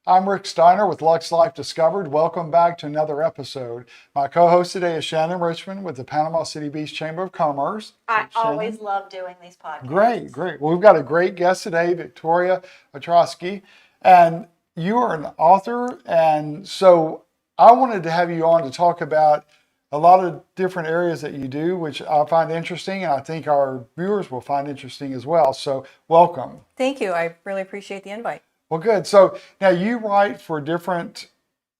I'm Rick Steiner with Luxe Life Discovered. Welcome back to another episode. My co-host today is Shannon Richmond with the Panama City Beach Chamber of Commerce. I Shannon? always love doing these podcasts. Great. Well, we've got a great guest today, Victoria Ostrowski, and you are an author. And so I wanted to have you on to talk about a lot of different areas that you do, which I find interesting, and I think our viewers will find interesting as well. So welcome. Thank you. I really appreciate the invite. Well, good. So now you write for different,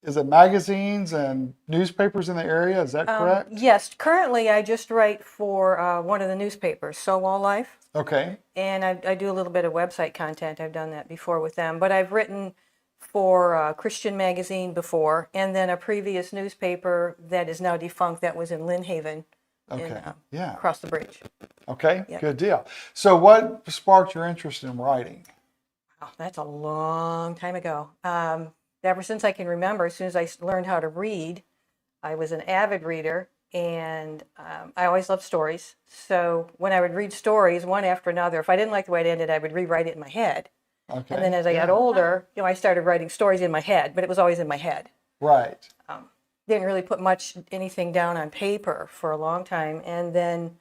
is it magazines and newspapers in the area? Is that correct? Yes. Currently, I just write for one of the newspapers, So Wall Life. Okay. And I do a little bit of website content. I've done that before with them. But I've written for a Christian magazine before, and then a previous newspaper that is now defunct that was in Lynn Haven. Okay. Across the bridge. Okay. Yeah. Good deal. So what sparked your interest in writing? Oh, that's a long time ago. Ever since I can remember, as soon as I learned how to read, I was an avid reader, and I always loved stories. So when I would read stories one after another, if I didn't like the way it ended, I would rewrite it in my head. Okay. And then as I got older, I started writing stories in my head, but it was always in my head. Right. Didn't really put anything down on paper for a long time, and then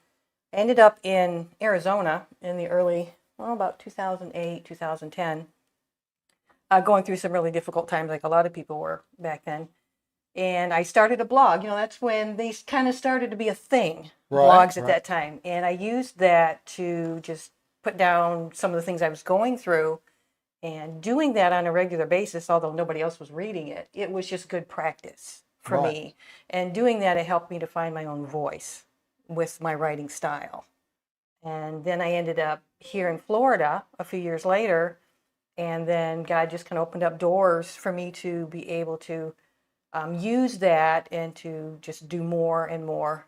ended up in Arizona in the early, about 2008, 2010, going through some really difficult times like a lot of people were back then. And I started a blog. That's when they kind of started to be a thing, blogs at that time. And I used that to just put down some of the things I was going through. And doing that on a regular basis, although nobody else was reading it, it was just good practice for me. And doing that, it helped me to find my own voice with my writing style. And then I ended up here in Florida a few years later, and then God just kind of opened up doors for me to be able to use that and to just do more and more.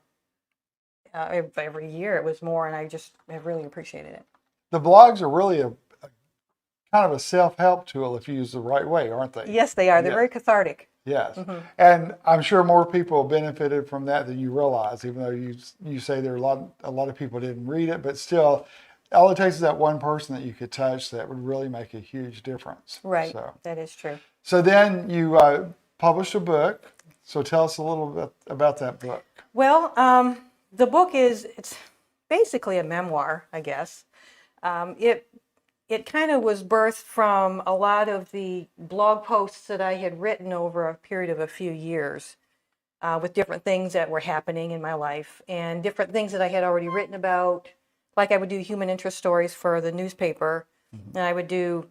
Every year it was more, and I just have really appreciated it. The blogs are really a kind of a self-help tool if used the right way, aren't they? Yes, they are. They're very cathartic. Yes. Mm-hmm. And I'm sure more people benefited from that than you realize, even though you say there are a lot of people didn't read it, but still, all it takes is that one person that you could touch that would really make a huge difference. Right. So, that is true. So then you published a book. So tell us a little bit about that book. Well, the book it's basically a memoir, I guess. It kind of was birthed from a lot of the blog posts that I had written over a period of a few years with different things that were happening in my life and different things that I had already written about. Like I would do human interest stories for the newspaper, and I would do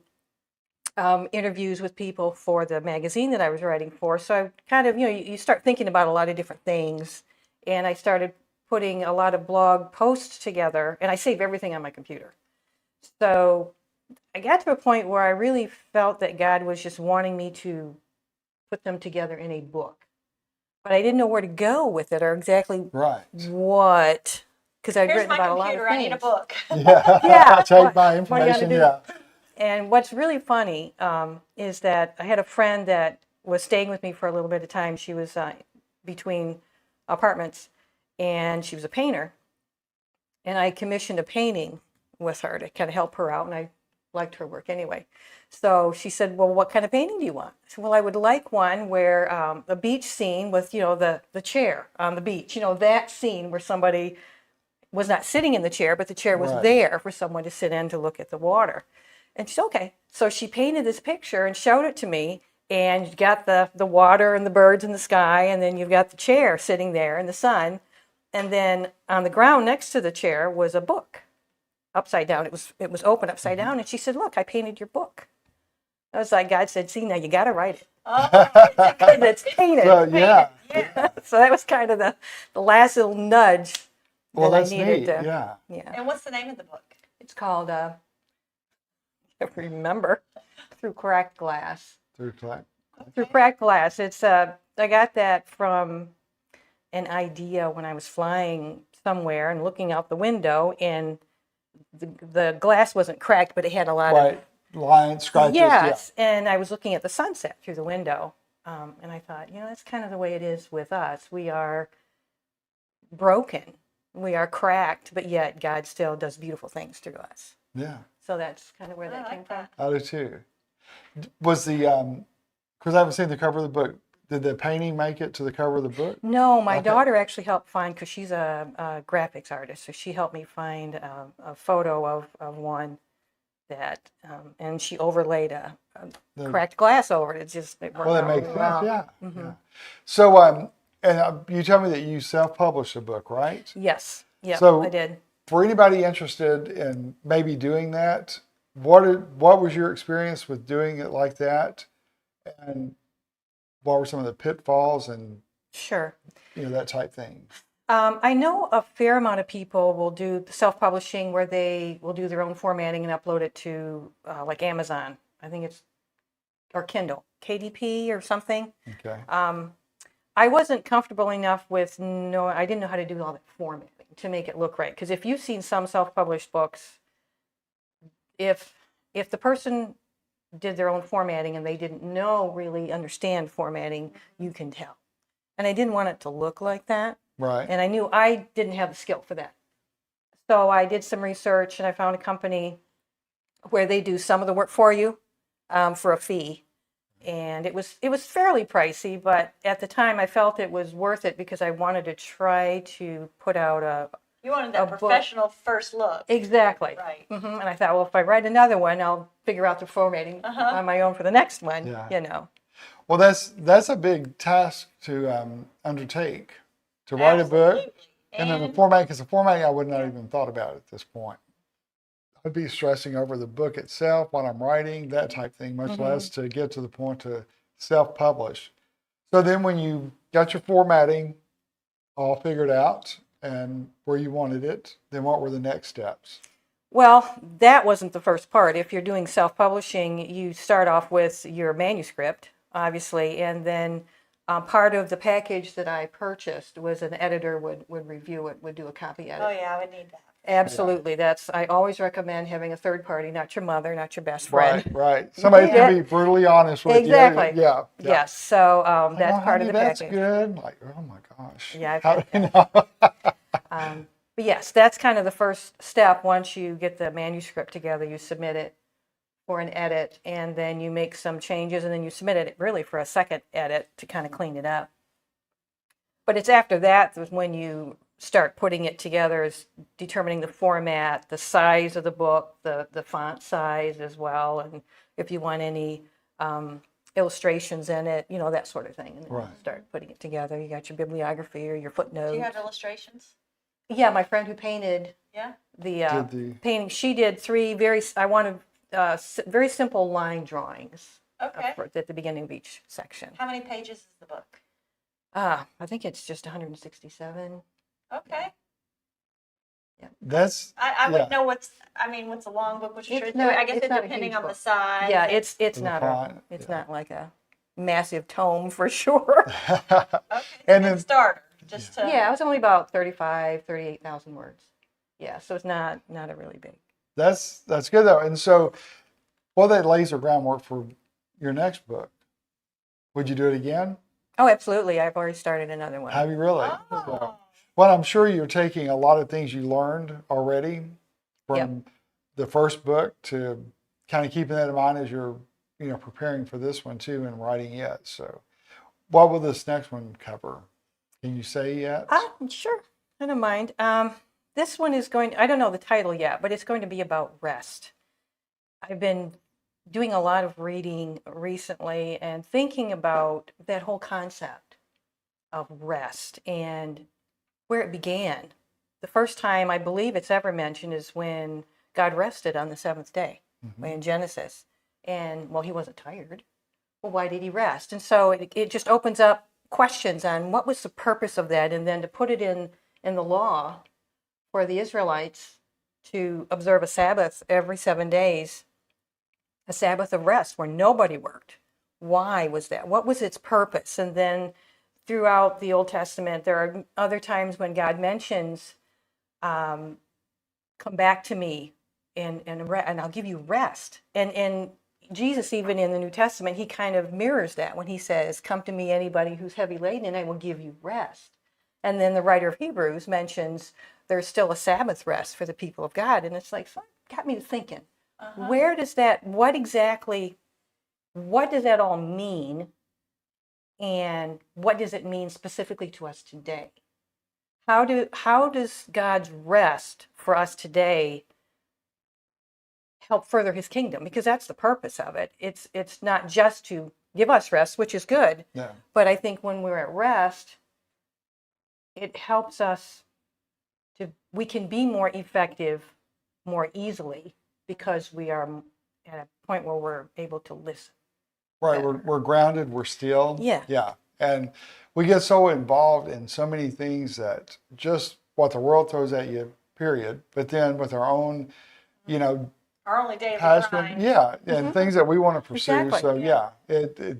interviews with people for the magazine that I was writing for. So I kind of, you start thinking about a lot of different things, and I started putting a lot of blog posts together, and I save everything on my computer. So I got to a point where I really felt that God was just wanting me to put them together in a book. But I didn't know where to go with it or exactly what, because I'd written about a lot of things. I need a book. Yeah. Take my information. Yeah. And what's really funny is that I had a friend that was staying with me for a little bit of time. She was between apartments, and she was a painter. And I commissioned a painting with her to kind of help her out, and I liked her work anyway. So she said, well, what kind of painting do you want? I said, well, I would like one where a beach scene with, the chair on the beach, that scene where somebody was not sitting in the chair, but the chair was there for someone to sit in to look at the water. And she said, okay. So she painted this picture and showed it to me, and you got the water and the birds in the sky, and then you've got the chair sitting there in the sun. And then on the ground next to the chair was a book. Upside down. It was open upside down, and she said, look, I painted your book. I was like, God said, see, now you got to write it. Oh, it's painted. So, yeah. So that was kind of the last little nudge that that's I needed neat. to. Yeah. And what's the name of the book? It's called, I can't remember, Through Cracked Glass. Through Cracked Glass. It's I got that from an idea when I was flying somewhere and looking out the window, and the glass wasn't cracked, but it had a lot of lines, scratches. Yes, and I was looking at the sunset through the window, and I thought, that's kind of the way it is with us. We are broken, we are cracked, but yet God still does beautiful things through us. Yeah. So that's kind of where that came from. I do too. Was the because I haven't seen the cover of the book. Did the painting make it to the cover of the book? No, my Okay. daughter actually helped find, because she's a graphics artist, so she helped me find a photo of one that, and she overlaid a The- cracked glass over it. It worked Well, that out makes really sense. well. Yeah. Mhm. Yeah. So, and you tell me that you self-published a book, right? Yes, yep, So- I did. For anybody interested in maybe doing that, what was your experience with doing it like that, and what were some of the pitfalls and Sure. that type thing? I know a fair amount of people will do self-publishing where they will do their own formatting and upload it to like Amazon. I think it's, or Kindle, KDP or something. Okay. I wasn't comfortable enough with, I didn't know how to do all that formatting to make it look right. Because if you've seen some self-published books, if the person did their own formatting and they didn't really understand formatting, you can tell. And I didn't want it to look like that. Right. And I knew I didn't have the skill for that. So I did some research and I found a company where they do some of the work for you for a fee. And it was fairly pricey, but at the time I felt it was worth it because I wanted to try to put out You wanted A that book. professional first look. exactly. Right. And I thought, well, if I write another one, I'll figure out the formatting on my own for the next one. Yeah. Well, that's a big task to undertake, to write a book, Absolutely. and then the formatting. Because the formatting, I would not even thought about at this point. I'd be stressing over the book itself, what I'm writing, that type thing, much less to get to the point to self-publish. So then, when you got your formatting all figured out and where you wanted it, then what were the next steps? Well, that wasn't the first part. If you're doing self-publishing, you start off with your manuscript, obviously, and then part of the package that I purchased was an editor would review it, would do a copy edit. Oh yeah, I would need that. Absolutely. I always recommend having a third party, not your mother, not your best Right, friend. right. Somebody Yeah. can be brutally honest with Exactly. you. Yeah. Yes. So Like, that's "Oh, part of honey, the that's package. good. Like, oh my gosh. Yeah, I've How had do you know? But yes, that's kind of the first step. Once you get the manuscript together, you submit it for an edit, and then you make some changes, and then you submit it really for a second edit to kind of clean it up. But it's after that when you start putting it together, is determining the format, the size of the book, the font size as well, and if you want any illustrations in it, that sort of thing. And then you Right. start putting it together. You got your bibliography or your footnotes. Do you have illustrations? Yeah, my friend who painted Yeah. the painting, she did three I wanted very simple line drawings Okay. at the beginning of each section. How many pages is the book? I think it's just 167. Okay. That's I yeah. wouldn't know what's a long book, what's a It's short. not- I guess it's it not a depending huge on the book. size. Yeah, it's The not font, it's yeah. not like a massive tome for sure. Okay. And Good then starter. Just to. Yeah, it was only about 38,000 words. Yeah, so it's not a really big. that's good though. And so, well, that lays the groundwork for your next book. Would you do it again? Oh, absolutely. I've already started another one. Have you really? Oh. So, well, I'm sure you're taking a lot of things you learned already from the first book to kind of keeping that in mind as you're, preparing for this one too and writing it. So, what will this next one cover? Can you say yet? Sure. I don't mind. This one is I don't know the title yet, but it's going to be about rest. I've been doing a lot of reading recently and thinking about that whole concept of rest and where it began. The first time I believe it's ever mentioned is when God rested on the seventh day in Genesis. And, well, he wasn't tired. Well, why did he rest? And so it just opens up questions on what was the purpose of that, and then to put it in the law for the Israelites to observe a Sabbath every 7 days, a Sabbath of rest where nobody worked. Why was that? What was its purpose? And then throughout the Old Testament, there are other times when God mentions, come back to me and I'll give you rest. And Jesus, even in the New Testament, he kind of mirrors that when he says, come to me, anybody who's heavy laden, and I will give you rest. And then the writer of Hebrews mentions there's still a Sabbath rest for the people of God. And it's like, so it got me to thinking, where does what exactly what does that all mean? And what does it mean specifically to us today? How does God's rest for us today help further his kingdom? Because that's the purpose of it. It's not just to give us rest, which is good. Yeah. But I think when we're at rest, it helps us we can be more effective more easily because we are at a point where we're able to listen. Right. better. We're grounded. We're still. Yeah. Yeah. And we get so involved in so many things that just what the world throws at you, period. But then with our own, Our only daily passion, grind. yeah, and things that we want to pursue. Exactly. So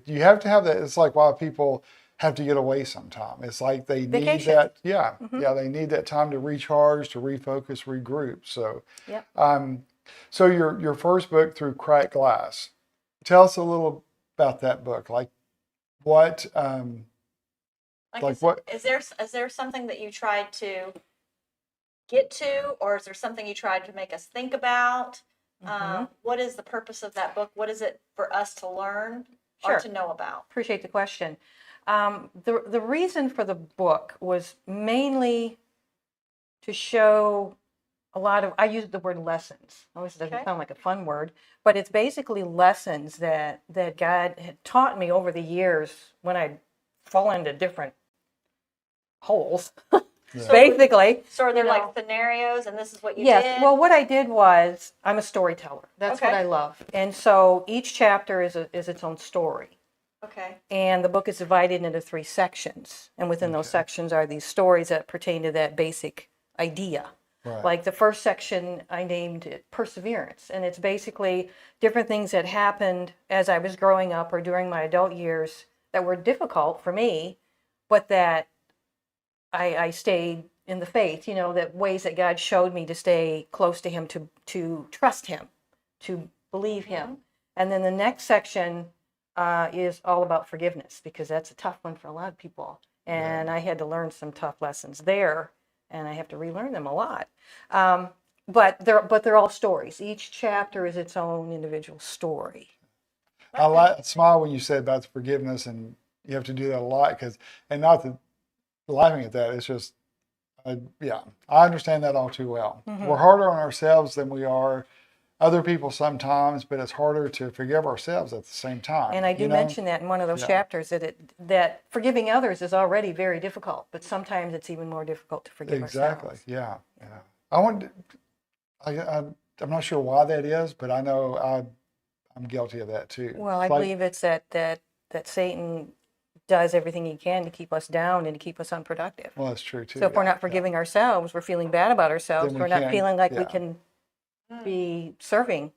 you have to have that. It's like why people have to get away sometime. It's like they need Vacation. that. Yeah. They need that time to recharge, to refocus, regroup. So, Yep. so your first book, Through Cracked Glass. Tell us a little about that book. Like what? Like what? Is there something that you tried to get to, or is there something you tried to make us think about? What is the purpose of that book? What is it for us to learn Sure. or to know about? Appreciate the question. The reason for the book was mainly to show a lot of, I use the word lessons. I always doesn't Okay. sound like a fun word, but it's basically lessons that God had taught me over the years when I'd fall into different holes, basically. So are there You know. like scenarios, and this is what you Yes. did? Well, what I did was I'm a storyteller. That's what Okay. I love. And so each chapter is its own story. Okay. And the book is divided into 3 sections. And within those sections are these stories that pertain to that basic idea. Right. Like the first section, I named it Perseverance. And it's basically different things that happened as I was growing up or during my adult years that were difficult for me, but that I stayed in the faith, that ways that God showed me to stay close to him, to trust him, to believe him. And then the next section is all about forgiveness, because that's a tough one for a lot of people. And I had to learn some tough lessons there, and I have to relearn them a lot. But they're all stories. Each chapter is its own individual story. I smile when you said about the forgiveness, and you have to do that a lot and not that laughing at that. It's just, I understand that all too well. We're harder on ourselves than we are other people sometimes, but it's harder to forgive ourselves at the same time. And I do mention that in one of those chapters that forgiving others is already very difficult, but sometimes it's even more difficult to forgive Exactly. ourselves. Yeah. I'm not sure why that is, but I know I'm guilty of that too. Well, I Like- believe it's that Satan does everything he can to keep us down and to keep us unproductive. Well, that's true too. So if we're yeah, not forgiving ourselves, we're feeling bad about ourselves. Then we We're not can't- feeling like we yeah. can be serving,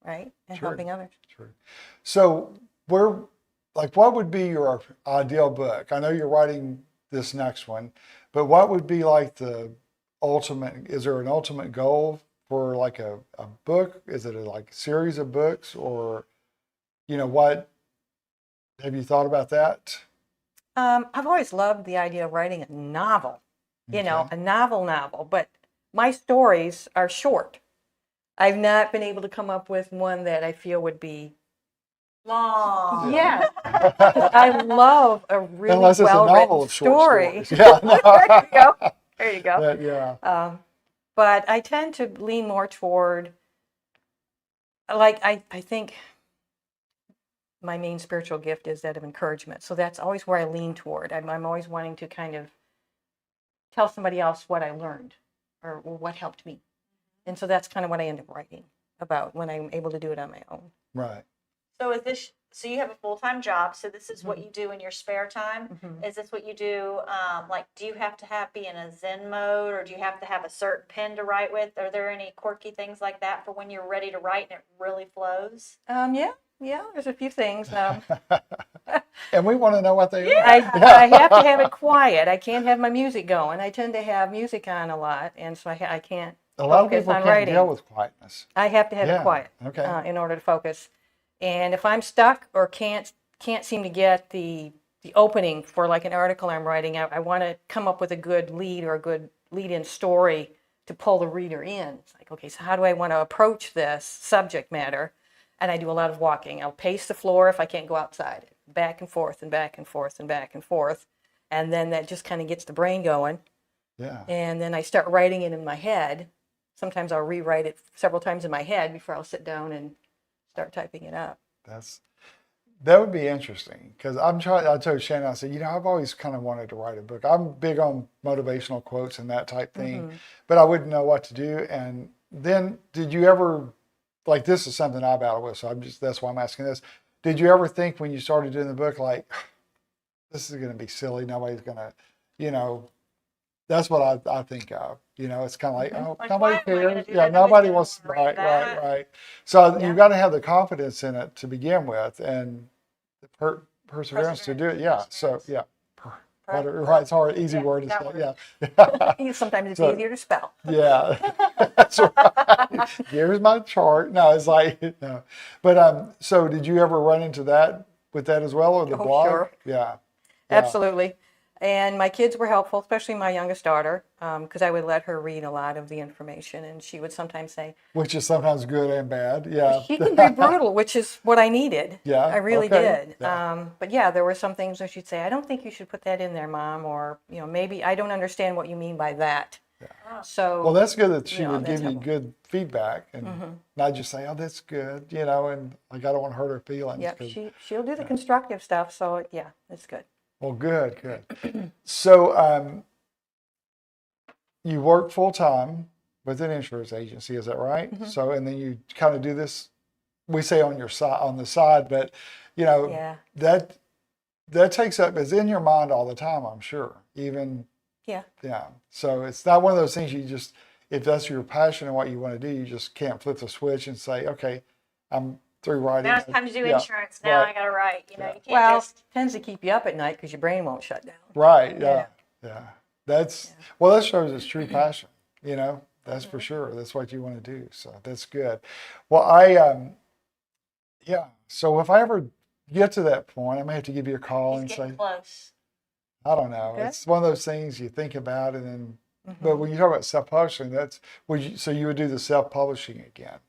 right, and True. helping others. True. So what would be your ideal book? I know you're writing this next one, but what would be like the ultimate? Is there an ultimate goal for like a book? Is it like a series of books, or what? Have you thought about that? I've always loved the idea of writing a novel, a novel, but my stories are short. I've not been able to come up with one that I feel would be Long. Yes. I love a really Unless it's a novel well-written of short story. stories. Yeah. There you go. There you go. Yeah. But I tend to lean more toward, I think my main spiritual gift is that of encouragement. So that's always where I lean toward. I'm always wanting to kind of tell somebody else what I learned or what helped me. And so that's kind of what I end up writing about when I'm able to do it on my own. Right. So you have a full-time job, so this is what you do in your spare time? Mhm. Is this what you do, do you have to be in a Zen mode, or do you have to have a certain pen to write with? Are there any quirky things like that for when you're ready to write and it really flows? Yeah, there's a few things. And we want to know what they are. I have to have it quiet. I can't have my music going. I tend to have music on a lot, and so I can't A lot of focus people on can't writing. deal with quietness. I have to have Yeah, it quiet okay. in order to focus. And if I'm stuck or can't seem to get the opening for like an article I'm writing, I want to come up with a good lead or a good lead-in story to pull the reader in. It's like, okay, so how do I want to approach this subject matter? And I do a lot of walking. I'll pace the floor if I can't go outside, back and forth and back and forth and back and forth. And then that just kind of gets the brain going. Yeah. And then I start writing it in my head. Sometimes I'll rewrite it several times in my head before I'll sit down and start typing it up. That would be interesting because I told Shannon, I said, I've always kind of wanted to write a book. I'm big on motivational quotes and that type thing, but I wouldn't know what to do. And then did you ever, like, this is something I battle with, so that's why I'm asking this. Did you ever think when you started doing the book, like, this is going to be silly. Nobody's going to, that's what I think of. It's kind of like, oh, Like, nobody why am I gonna cares. do Yeah, that? nobody Nobody's wants, gonna wanna read that. right. So Yeah. you've got to have the confidence in it to begin with and the perseverance to do it. Yeah. So, Perseverance. right. It's hard, easy Yeah, word to that say. word. Yeah. Sometimes it's So- easier to spell. Yeah, that's right. Here's my chart. No, it's like, no. But so did you ever run into that with that as well, or the Oh, blog? sure. Yeah. Absolutely. And my kids were helpful, especially my youngest daughter, because I would let her read a lot of the information, and she would sometimes say, Which is sometimes good and bad. Yeah. she can be brutal, which is what I needed. Yeah, I really okay. did. Yeah. But yeah, there were some things where she'd say, I don't think you should put that in there, Mom, or, maybe I don't understand what you mean by that. So, Well, that's good that she would that's give you helpful. good feedback and not just say, "Oh, that's good," and like I don't want to hurt her feelings. yep, 'Cause- she'll do the constructive stuff. So yeah, it's good. well, good. So, you work full time with an insurance agency, is that right? So, and then you kind of do this. We say on the side, but Yeah. that takes up is in your mind all the time. I'm sure, even. Yeah. Yeah. So it's not one of those things you just, if that's your passion and what you want to do, you just can't flip the switch and say, okay, I'm through writing. Now it's time to do Yeah. insurance. Now Right. I got to write. You can't Well, just. it tends to keep you up at night because your brain won't shut down. Right. Yeah. Well, that shows it's true passion, that's for sure. That's what you want to do. So that's good. Well, so if I ever get to that point, I may have to give you a call He's and getting say, close. I don't know. Okay. It's one of those things you think about and then, but when you talk about self-publishing, so you would do the self-publishing again.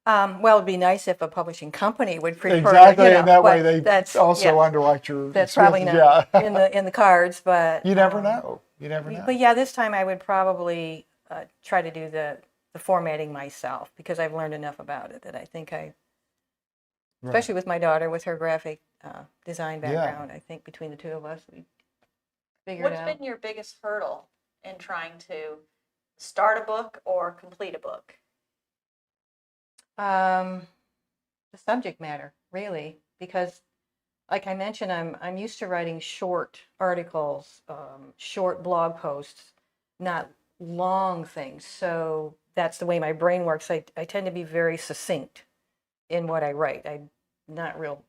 Well, it'd be nice if a publishing company would prefer Exactly, to, and that way but they that's, also yeah, underwrite your that's probably expenses. not in the cards, but You never know. You never know. But yeah, this time I would probably try to do the formatting myself because I've learned enough about it that I think especially with my daughter, with her graphic design background, I think between the two of us, we figured What's out. been your biggest hurdle in trying to start a book or complete a book? The subject matter, really, because like I mentioned, I'm used to writing short articles, short blog posts, not long things. So that's the way my brain works. I tend to be very succinct in what I write. I'm not real.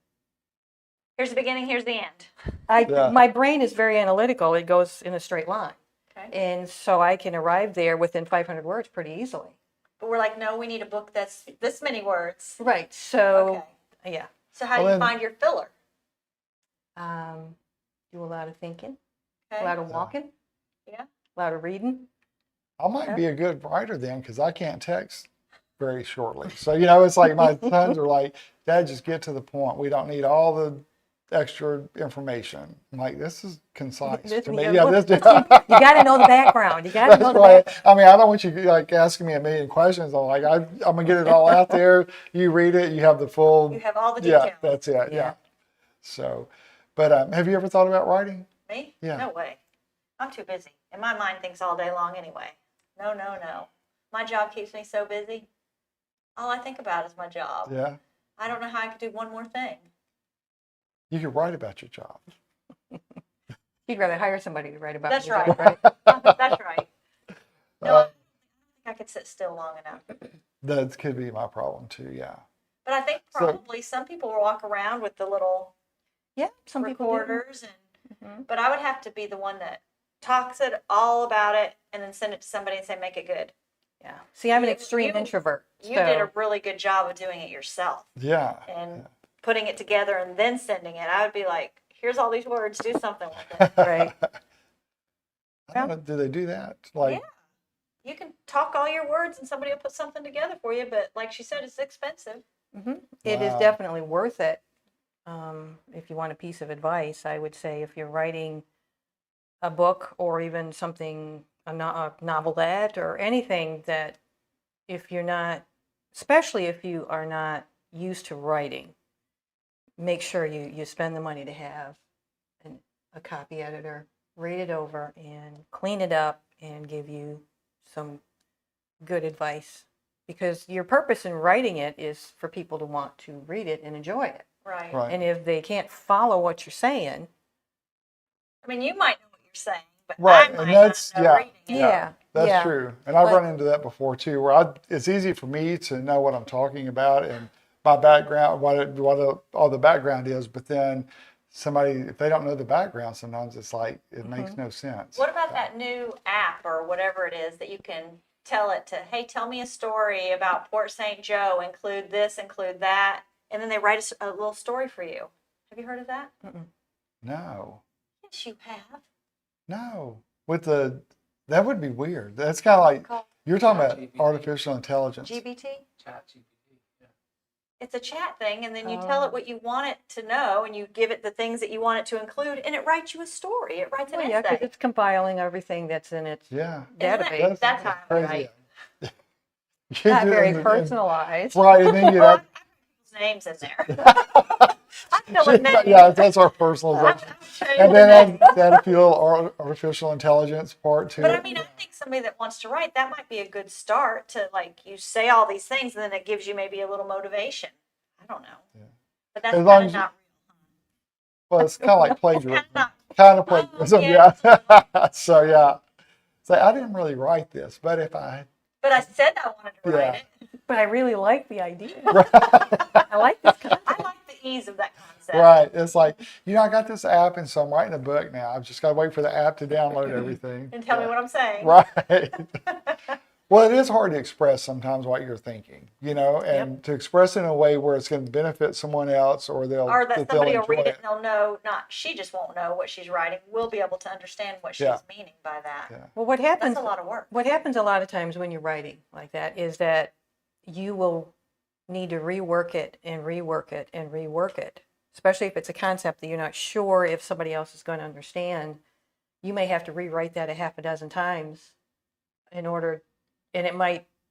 Here's the beginning, here's the end. My brain is very analytical. It goes in a straight line. Okay. And so I can arrive there within 500 words pretty easily. But we're like, no, we need a book that's this many words. Right. So, Okay. yeah. So how do you find your filler? Do a lot of thinking, Okay. a lot of walking, Yeah. a lot of reading. I might be a good writer then because I can't text very shortly. So, it's like my sons are like, Dad, just get to the point. We don't need all the extra information. I'm like, this is concise to me. Yeah, this. you got to know the background. You got to know That's the why. background. I mean, I don't want you like asking me a million questions. I'm like, I'm gonna get it all out there. You read it. You have the full. You have all the details. Yeah, that's it. Yeah. Yeah. So, but have you ever thought about writing? Me? Yeah. No way. I'm too busy. And my mind thinks all day long anyway. No. My job keeps me so busy. All I think about is my job. Yeah. I don't know how I could do one more thing. You could write about your job. You'd rather hire somebody to write about That's your right. job, right? That's right. No, I don't think I could sit still long enough. That could be my problem too. Yeah. But I think probably some people will walk around with the little Yeah, some people do. recorders, but I would have to be the one that talks it all about it and then send it to somebody and say, make it good. Yeah. See, I'm an You- extreme you- introvert. You did a really good job of doing it yourself Yeah. and putting it together and then sending it. I would be like, here's all these words, do something with it. Right. I don't know, do they do that? Like, Yeah. You can talk all your words and somebody will put something together for you, but like she said, it's expensive. It is Wow. definitely worth it. If you want a piece of advice, I would say if you're writing a book or even something, a novelette or anything that if you're not, especially if you are not used to writing, make sure you spend the money to have a copy editor read it over and clean it up and give you some good advice. Because your purpose in writing it is for people to want to read it and enjoy it. Right. Right. And if they can't follow what you're saying, I mean, you might know what you're saying, but Right, I and might that's not know reading it. Yeah. that's yeah. true. And I've But- run into that before too, where it's easy for me to know what I'm talking about and my background, all the background is, but then somebody, if they don't know the background, sometimes it's like it makes no sense. What about that new app or whatever it is that you can tell it to, hey, tell me a story about Port St. Joe, include this, include that, and then they write a little story for you. Have you heard of that? No, Yes, you have. no. That would be weird. That's kind of like Called you're talking about ChatGPT. artificial intelligence. GBT. ChatGPT. Yeah. It's a chat thing, and then you tell it what you want it to know, and you give it the things that you want it to include, and it writes you a story. It writes an Well, yeah, because essay. it's compiling everything that's in its Yeah, database. That's how I crazy. write. Not very And- personalized. Right, and then you have Names in there. I'm filling names. yeah, that's our personal. I'm showing And the then names. that'll feel artificial intelligence part to But I it. mean, I think somebody that wants to write, that might be a good start to, like, you say all these things and then it gives you maybe a little motivation. I don't know. Yeah. But that's As long kind of as you- not Well, it's kind of like real. plagiarism. Not, Kind of plagiarism, yeah. yeah. So yeah, so I didn't really write this, but if I, but I said I wanted to write Yeah. it. But I really like the idea. I like this concept. I like the ease of that concept. right, it's like I got this app, and so I'm writing a book now. I've just got to wait for the app to download everything. And tell me what I'm saying. Right. Well, it is hard to express sometimes what you're thinking, and to express it in a way where it's going to benefit someone else, or Or they'll that somebody will enjoy read it and they'll know, she just won't know what she's writing. We'll be able to understand what she's Yeah. meaning by that. Yeah. Well, what happens? That's a lot of work. What happens a lot of times when you're writing like that is that you will need to rework it and rework it and rework it. Especially if it's a concept that you're not sure if somebody else is going to understand. You may have to rewrite that a half a dozen times in order, and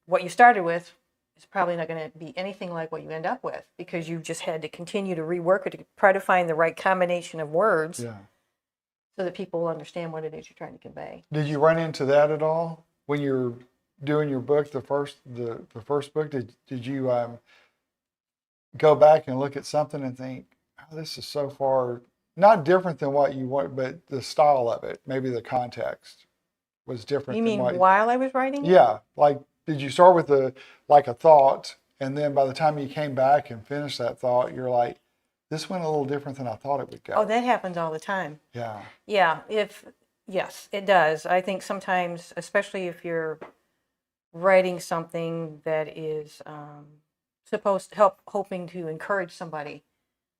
what you started with is probably not going to be anything like what you end up with because you just had to continue to rework it to try to find the right combination of words Yeah. so that people will understand what it is you're trying to convey. Did you run into that at all when you're doing your book, the first book? Did you go back and look at something and think, oh, this is so far not different than what you want, but the style of it, maybe the context was different. You than mean what, while I was writing it? Yeah, like did you start with a thought, and then by the time you came back and finished that thought, you're like, this went a little different than I thought it would go. Oh, that happens all the time. Yeah. Yeah, yes, it does. I think sometimes, especially if you're writing something that is supposed to hoping to encourage somebody,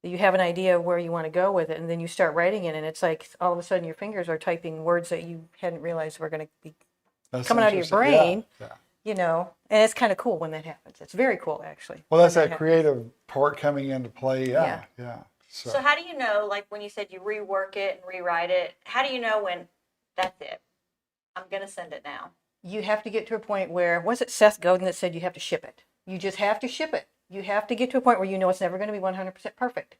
that you have an idea of where you want to go with it, and then you start writing it, and it's like all of a sudden your fingers are typing words that you hadn't realized were going to be That's coming out of your interesting. brain. Yeah. And it's kind of cool when that happens. It's very cool, actually. Well, that's when that creative part coming into play. Yeah. So how do you know, like when you said you rework it and rewrite it, how do you know when that's it? I'm going to send it now. You have to get to a point where, was it Seth Godin that said you have to ship it? You just have to ship it. You have to get to a point where you know it's never going to be 100% perfect.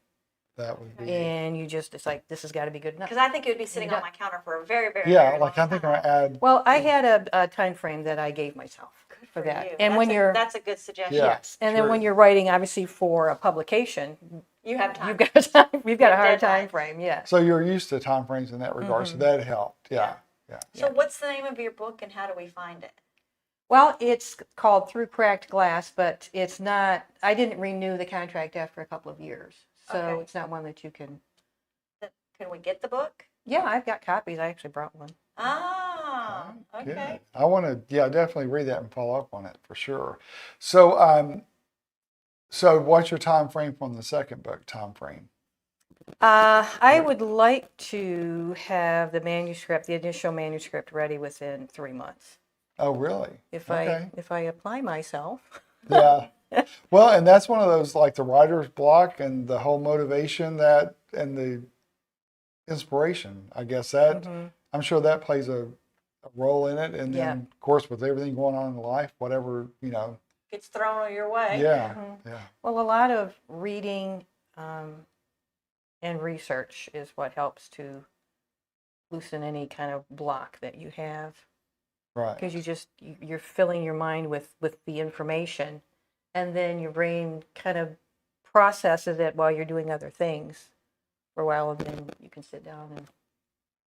That would be. And it's like, this has got to be good enough. Because I think it would be sitting on my counter for a very, very, Yeah, very like long I think time. I add. Well, I had a time frame that I gave myself for that. You. And That's a good suggestion. Yeah. yes, and then sure. when you're writing, obviously for a publication, You have time. you've got a hard deadlines. time frame. Yes. So you're used to time frames in that regard, so that helped. Yeah. So what's the name of your book and how do we find it? Well, it's called Through Cracked Glass, but it's not. I didn't renew the contract after a couple of years, so Okay. it's not one that you can. Can we get the book? Yeah, I've got copies. I actually brought one. Ah, Good. okay. I want to, definitely read that and follow up on it for sure. So, so what's your time frame from the second book? Time frame? I would like to have the initial manuscript, ready within 3 months. Oh, really? If Okay. I apply myself. Yeah. Well, and that's one of those, like the writer's block and the whole motivation that, and the inspiration, I guess that, I'm sure that plays a role in it. And Yeah. then, of course, with everything going on in life, whatever, Gets thrown your way. yeah, yeah, Well, a lot of reading and research is what helps to loosen any kind of block that you have. right. Because you're filling your mind with the information, and then your brain kind of processes it while you're doing other things for a while, and then you can sit down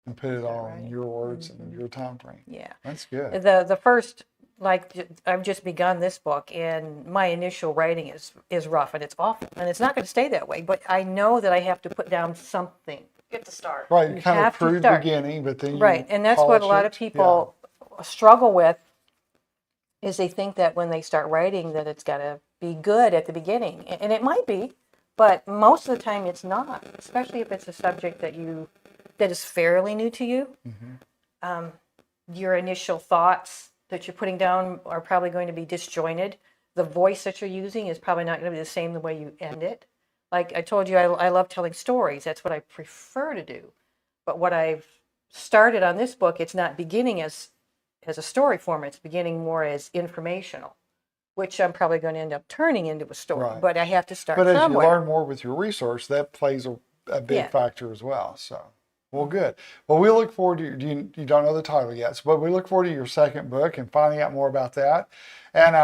And put it all in right? your words and your time frame. yeah. That's good. The first, like, I've just begun this book, and my initial writing is rough, and it's awful, and it's not going to stay that way. But I know that I have to put down something. Get to start. Right, you You kind of have to crude start. beginning, but then you Right, and that's what a polish lot of it. people struggle with, is they think that when they start writing that it's got to be good at the beginning, and it might be, but most of the time it's not, especially if it's a subject that is fairly new to you. Your initial thoughts that you're putting down are probably going to be disjointed. The voice that you're using is probably not going to be the same the way you end it. Like I told you, I love telling stories. That's what I prefer to do. But what I've started on this book, it's not beginning as a story form. It's beginning more as informational, which I'm probably going to end up turning into a story. Right. But I have to start But as you somewhere. learn more with your research, that plays a big Yeah. factor as well. So, well, good. Well, we look forward to, you don't know the title yet, but we look forward to your second book and finding out more about that. And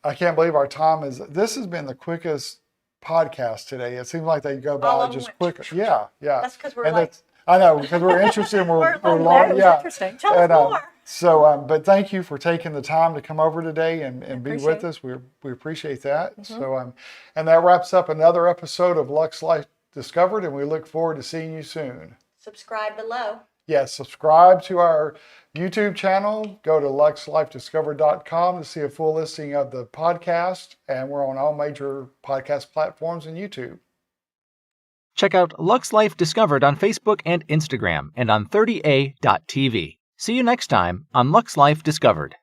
I can't believe our time this has been the quickest podcast today. It seems like they go All by of them just went quick. Yeah, yeah. That's 'cause we're And like- I know, because we're interested and we're We're like, long, that was yeah. interesting. Tell us more. So, but thank you for taking the time to come over today and be appreciate with it. us. We appreciate that. So, and that wraps up another episode of Luxe Life Discovered, and we look forward to seeing you soon. Subscribe below. Yes, subscribe to our YouTube channel. Go to luxelifediscovered.com to see a full listing of the podcast, and we're on all major podcast platforms and YouTube. Check out Luxe Life Discovered on Facebook and Instagram and on 30a.tv. See you next time on Luxe Life Discovered.